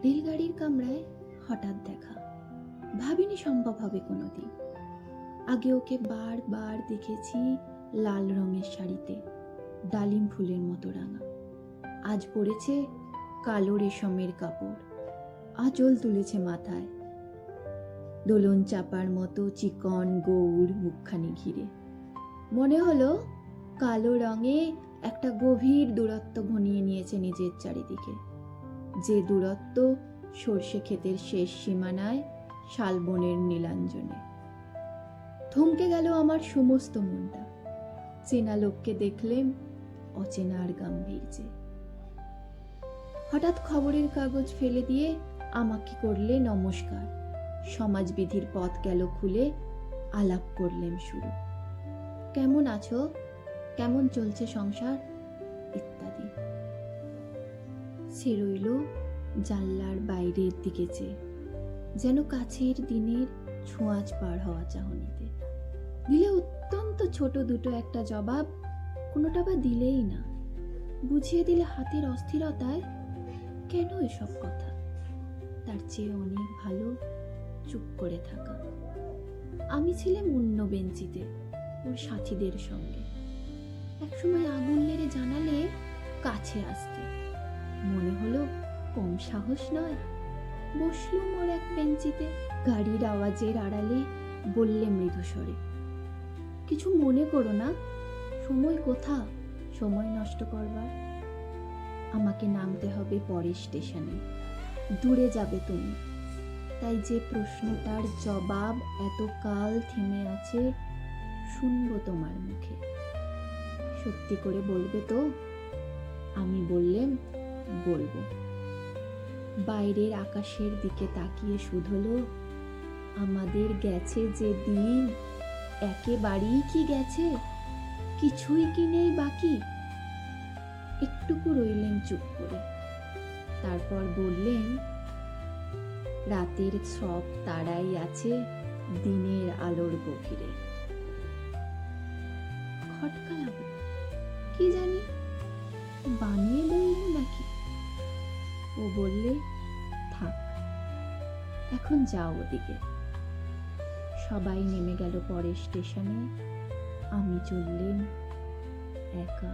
রেলগাড়ির কামরায় হঠাৎ দেখা, ভাবিনি সম্ভব হবে কোনোদিন। আগে ওকে বারবার দেখেছি লাল রঙের শাড়িতে, ডালিম ফুলের মতো রাঙা। আজ পরেছে কালো রেশমের কাপড়, আঁচল তুলেছে মাথায়, দোলন চাপার মতো চিকন গৌড় মুখখানি ঘিরে। মনে হলো কালো রঙে একটা গভীর দূরত্ব ঘনিয়ে নিয়েছে নিজের চারিদিকে, যে দূরত্ব সর্ষে ক্ষেতের শেষ সীমানায় শালবনের নীলাঞ্জনে। থমকে গেল আমার সমস্ত মনটা, চেনা লোককে দেখলেন অচেনার গাম্ভীর্যে। হঠাৎ খবরের কাগজ ফেলে দিয়ে আমাকে করলে নমস্কার, সমাজবিধির পথ গেল খুলে, আলাপ করলেন শুরু। কেমন আছো, কেমন চলছে সংসার ইত্যাদি। সে রইল জানলার বাইরের দিকে চেয়ে, যেন কাছের দিনের ছোঁয়াচ পার হওয়া চাহনিতে। দিলে অত্যন্ত ছোট দুটো একটা জবাব, কোনোটা বা দিলেই না, বুঝিয়ে দিলে হাতের অস্থিরতায় কেন এসব কথা। তার চেয়ে অনেক ভালো চুপ করে থাকা। আমি ছিলাম অন্য বেঞ্চিতে ওর সাথীদের সঙ্গে। একসময় আগুন লেড়ে জানালে কাছে আসতে, মনে হলো কম সাহস নয়। বসলুম ওর এক বেঞ্চিতে, গাড়ির আওয়াজের আড়ালে বললে মৃদু স্বরে, কিছু মনে করো না, সময় কোথা সময় নষ্ট করবার। আমাকে নামতে হবে পরের স্টেশনে, দূরে যাবে তুমি। তাই যে প্রশ্নটার জবাব এতকাল থেমে আছে, শুনবো তোমার মুখে। সত্যি করে বলবে তো? আমি বললেম বলবো। বাইরের আকাশের দিকে তাকিয়ে শুধলো, আমাদের গেছে যে দিন, একেবারেই কি গেছে, কিছুই কি নেই বাকি। একটুকু রইলেন চুপ করে, তারপর বললেন, রাতের সব তারাই আছে দিনের আলোর গভীরে। খটকালাম, কি জানি বানিয়ে বললেন নাকি। ও বললে, থাক, এখন যাও ওদিকে। সবাই নেমে গেল পরের স্টেশনে, আমি চললেন একা।